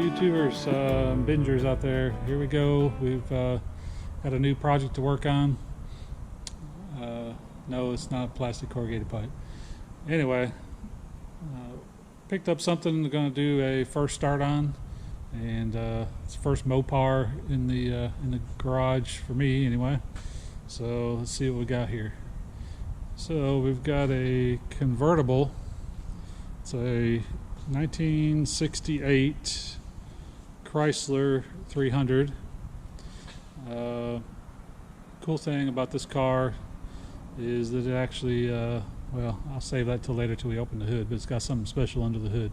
YouTubers, bingers out there. Here we go. We've got a new project to work on. No, it's not plastic corrugated pipe. Anyway, picked up something I'm going to do a first start on, and it's the first Mopar in the garage for me anyway. So let's see what we got here. So we've got a convertible. It's a 1968 Chrysler 300. Cool thing about this car is that it actually, well, I'll save that till later till we open the hood, but it's got something special under the hood.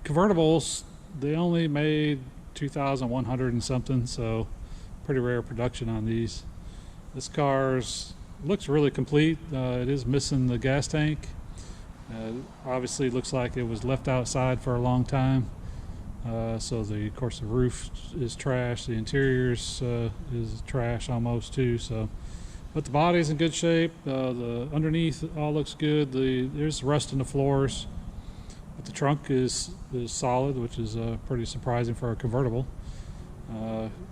Convertibles, they only made 2,100 and something, so pretty rare production on these. This car's looks really complete. It is missing the gas tank. Obviously looks like it was left outside for a long time. So of course the roof is trash, the interiors is trash almost too. So, but the body's in good shape. The underneath all looks good. There's rust in the floors, but the trunk is solid, which is pretty surprising for a convertible.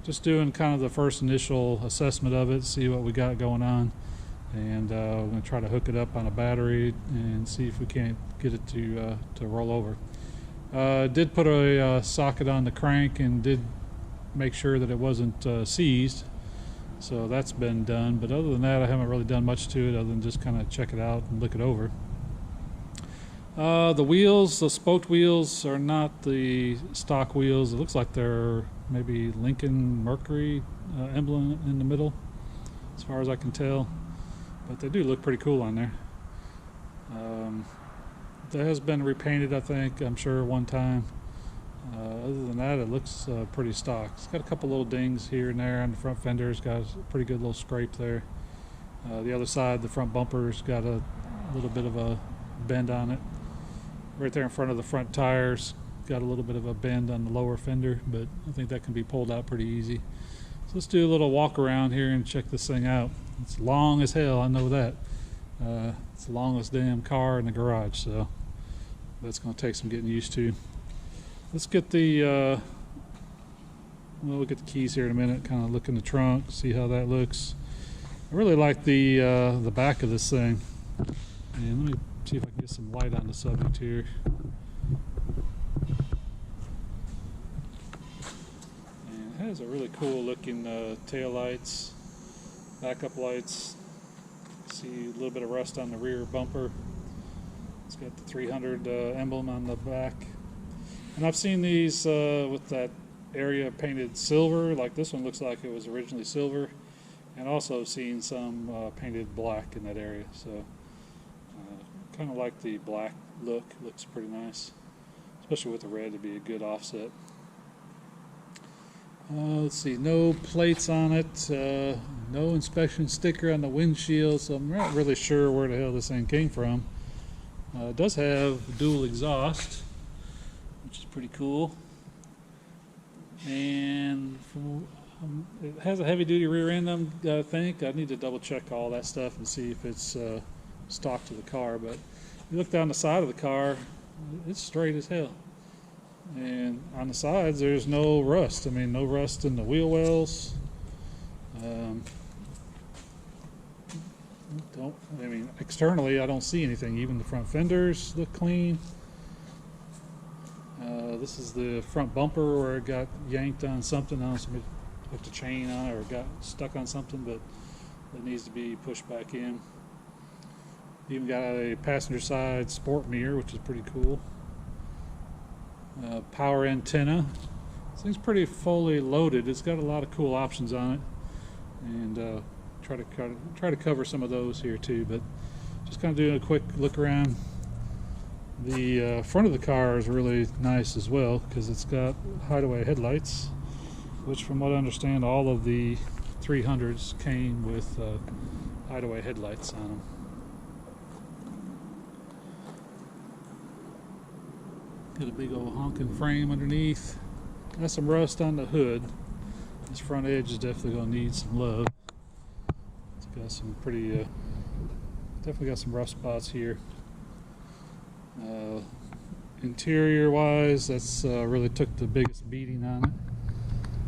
Just doing kind of the first initial assessment of it, see what we got going on. And we're going to try to hook it up on a battery and see if we can't get it to roll over. Did put a socket on the crank and did make sure that it wasn't seized, so that's been done. But other than that, I haven't really done much to it other than just kind of check it out and look it over. The wheels, the spoked wheels, are not the stock wheels. It looks like they're maybe Lincoln Mercury emblem in the middle, as far as I can tell. But they do look pretty cool on there. That has been repainted, I think, I'm sure, one time. Other than that, it looks pretty stock. It's got a couple little dings here and there on the front fender. It's got a pretty good little scrape there. The other side, the front bumper's got a little bit of a bend on it. Right there in front of the front tires, got a little bit of a bend on the lower fender, but I think that can be pulled out pretty easy. So let's do a little walk around here and check this thing out. It's long as hell, I know that. It's the longest damn car in the garage, so that's going to take some getting used to. Let's get well, we'll get the keys here in a minute, kind of look in the trunk, see how that looks. I really like the back of this thing. And let me see if I can get some light on the subject here. And it has a really cool looking tail lights, backup lights. See a little bit of rust on the rear bumper. It's got the 300 emblem on the back. And I've seen these with that area painted silver, like this one looks like it was originally silver, and also seen some painted black in that area. So kind of like the black look. Looks pretty nice, especially with the red. It'd be a good offset. Let's see, no plates on it, no inspection sticker on the windshield, so I'm not really sure where the hell this thing came from. It does have dual exhaust, which is pretty cool, and it has a heavy-duty rear end, I think. I need to double check all that stuff and see if it's stock to the car, but if you look down the side of the car, it's straight as hell. And on the sides, there's no rust. I mean, no rust in the wheel wells. Externally, I don't see anything. Even the front fenders look clean. This is the front bumper where it got yanked on something. I don't know, somebody hooked a chain on it or got stuck on something, but it needs to be pushed back in. Even got a passenger side sport mirror, which is pretty cool. Power antenna. This thing's pretty fully loaded. It's got a lot of cool options on it, and try to cover some of those here too. But just kind of doing a quick look around. The front of the car is really nice as well because it's got hideaway headlights, which, from what I understand, all of the 300s came with hideaway headlights on them. Got a big old honking frame underneath. Got some rust on the hood. This front edge is definitely going to need some love. It's got some pretty, definitely got some rough spots here. Interior wise, that's really took the biggest beating on it.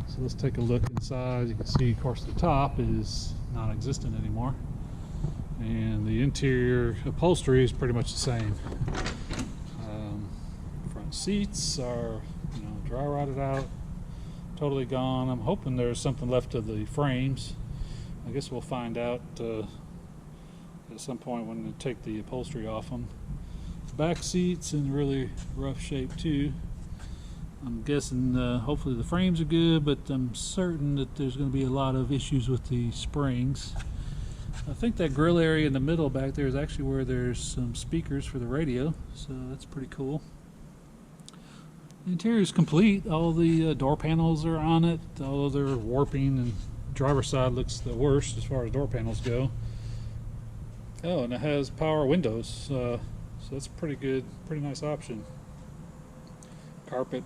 So let's take a look inside. You can see, of course, the top is non-existent anymore, and the interior upholstery is pretty much the same. Front seats are, dry rotted out, totally gone. I'm hoping there's something left of the frames. I guess we'll find out at some point when they take the upholstery off them. Back seats in really rough shape too. I'm guessing hopefully the frames are good, but I'm certain that there's going to be a lot of issues with the springs. I think that grill area in the middle back there is actually where there's some speakers for the radio, so that's pretty cool. The interior is complete. All the door panels are on it, although they're warping, and driver's side looks the worst as far as door panels go. Oh, and it has power windows, so that's pretty good, pretty nice option. Carpet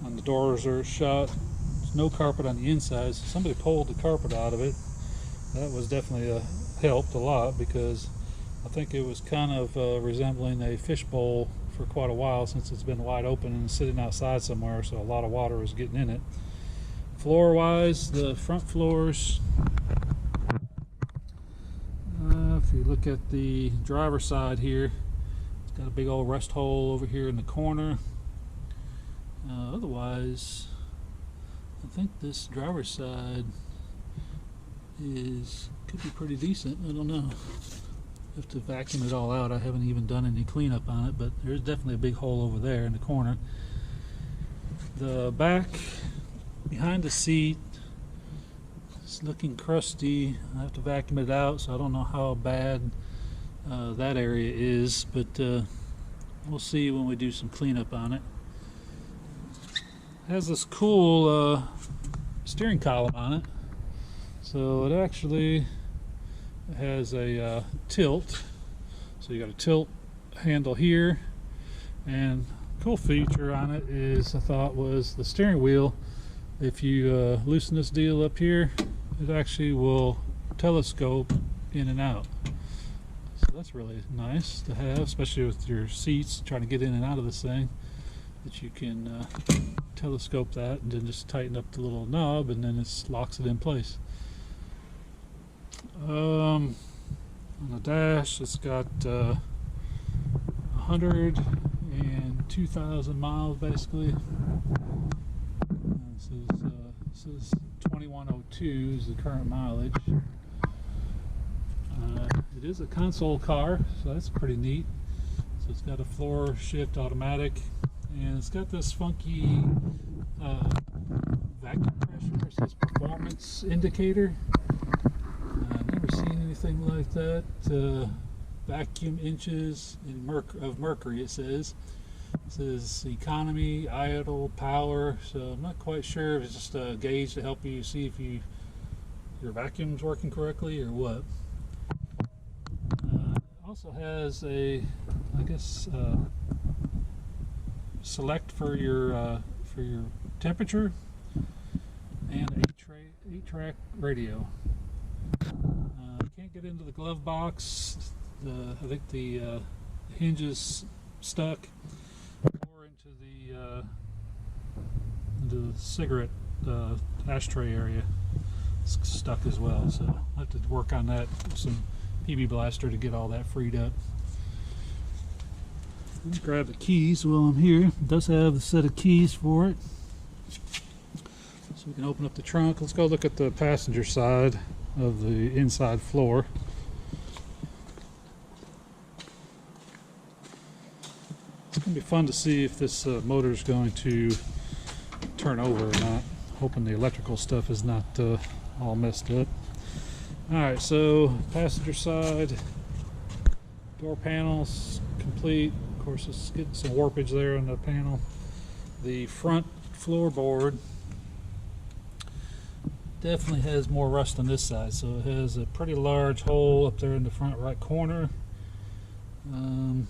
on the doors are shut. There's no carpet on the inside, so somebody pulled the carpet out of it. That was definitely helped a lot, because I think it was kind of resembling a fishbowl for quite a while, since it's been wide open and sitting outside somewhere, so a lot of water was getting in it. Floor wise, the front floors, if you look at the driver's side here, it's got a big old rust hole over here in the corner. Otherwise, I think this driver's side could be pretty decent. I don't know. Have to vacuum it all out. I haven't even done any cleanup on it, but there's definitely a big hole over there in the corner. The back behind the seat is looking crusty. I have to vacuum it out, so I don't know how bad that area is, but we'll see when we do some cleanup on it. It has this cool steering column on it, so it actually has a tilt. So you got a tilt handle here, and cool feature on it is, I thought, was the steering wheel. If you loosen this deal up here, it actually will telescope in and out. So that's really nice to have, especially with your seats trying to get in and out of this thing, that you can telescope that and then just tighten up the little knob, and then it locks it in place. On the dash, it's got 102,000 miles basically. This is 2102 is the current mileage. It is a console car, so that's pretty neat. So it's got a floor shift automatic, and it's got this funky vacuum pressure. It says performance indicator. I've never seen anything like that. Vacuum inches of mercury, it says. It says economy, idle, power. So I'm not quite sure if it's just a gauge to help you see if your vacuum's working correctly or what. Also has a, I guess, select for your temperature, and a 8-track radio. Can't get into the glove box. I think the hinge is stuck, or into the cigarette ashtray area. It's stuck as well, so I'll have to work on that with some PB Blaster to get all that freed up. Let's grab the keys while I'm here. It does have a set of keys for it, so we can open up the trunk. Let's go look at the passenger side of the inside floor. It's going to be fun to see if this motor is going to turn over or not. Hoping the electrical stuff is not all messed up. Alright, so passenger side, door panels complete. Of course, it's getting some warpage there on the panel. The front floorboard definitely has more rust on this side, so it has a pretty large hole up there in the front right corner. And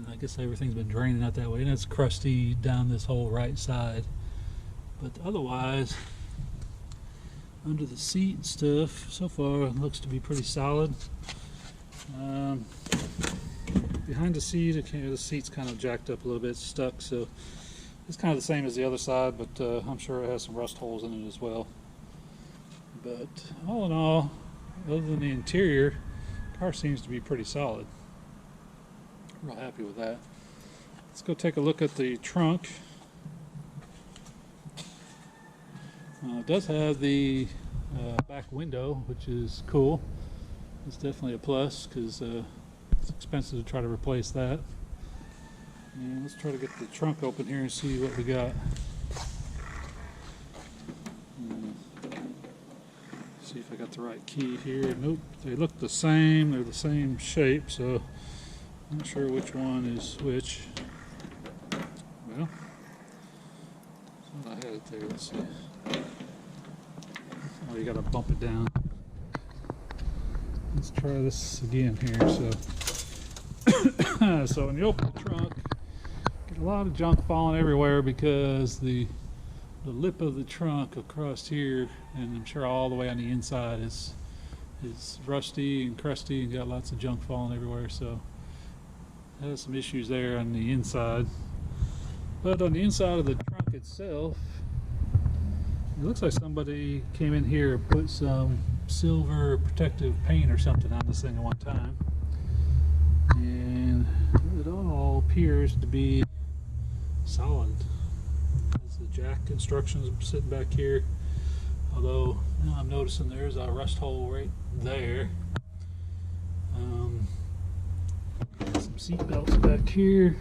I guess everything's been draining out that way, and it's crusty down this whole right side. But otherwise, under the seat and stuff, so far it looks to be pretty solid. behind the seat, the seat's kind of jacked up a little bit, stuck, so it's kind of the same as the other side, but I'm sure it has some rust holes in it as well. But all in all, other than the interior, the car seems to be pretty solid. Real happy with that. Let's go take a look at the trunk. It does have the back window, which is cool. It's definitely a plus because it's expensive to try to replace that. And let's try to get the trunk open here and see what we got. See if I got the right key here. Nope, they look the same. They're the same shape, so I'm not sure which one is which. Well, I had it there. Let's see. Oh, you gotta bump it down. Let's try this again here. So when you open the trunk, get a lot of junk falling everywhere because the lip of the trunk across here, and I'm sure all the way on the inside, is rusty and crusty and got lots of junk falling everywhere. So it has some issues there on the inside. But on the inside of the trunk itself, it looks like somebody came in here and put some silver protective paint or something on this thing at one time. And it all appears to be solid. There's the jack instructions sitting back here. Although now I'm noticing there's a rust hole right there. Some seat belts back here.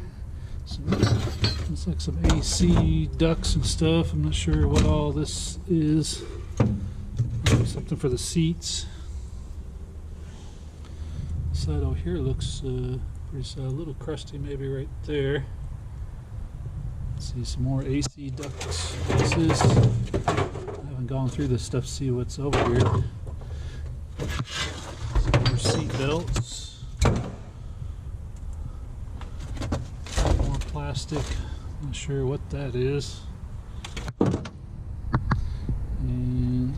Looks like some AC ducts and stuff. I'm not sure what all this is. Maybe something for the seats. The side over here looks pretty solid. A little crusty maybe right there. Let's see some more AC ducts. I haven't gone through this stuff to see what's over here. Some more seat belts. More plastic. Not sure what that is. And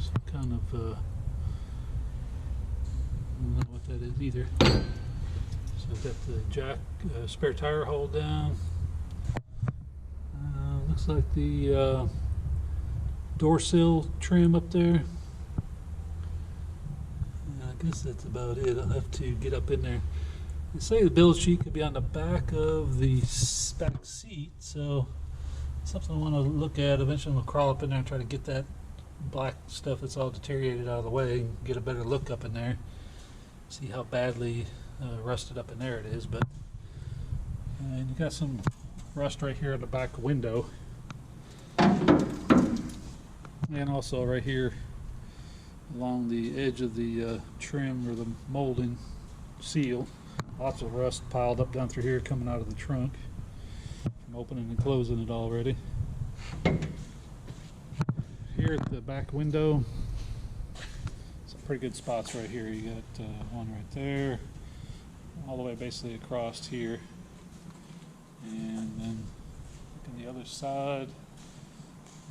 some kind of I don't know what that is either. So I've got the jack spare tire hold down. Looks like the door sill trim up there. I guess that's about it. I'll have to get up in there. They say the build sheet could be on the back of the back seat, so something I want to look at. Eventually we'll crawl up in there and try to get that black stuff that's all deteriorated out of the way and get a better look up in there. See how badly rusted up in there it is. But and you got some rust right here at the back window, and also right here along the edge of the trim or the molding seal. Lots of rust piled up down through here coming out of the trunk from opening and closing it already. Here at the back window, some pretty good spots right here. You got one right there, all the way basically across here, and then look on the other side,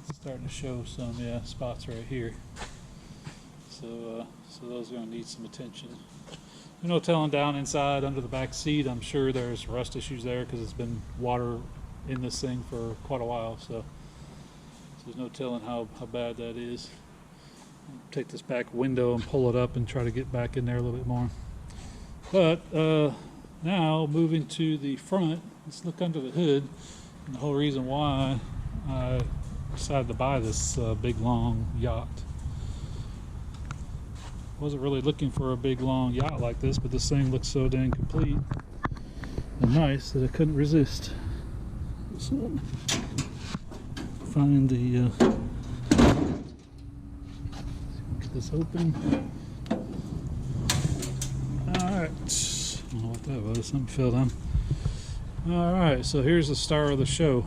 it's starting to show some spots right here. So those are going to need some attention. No telling down inside under the back seat. I'm sure there's rust issues there because it's been water in this thing for quite a while. So there's no telling how bad that is. I'll take this back window and pull it up and try to get back in there a little bit more. But now moving to the front, let's look under the hood. And the whole reason why I decided to buy this big long yacht. Wasn't really looking for a big long yacht like this, but this thing looks so dang complete and nice that I couldn't resist. So find the get this open. Alright, I don't know what that was, something fell down. Alright, so here's the star of the show.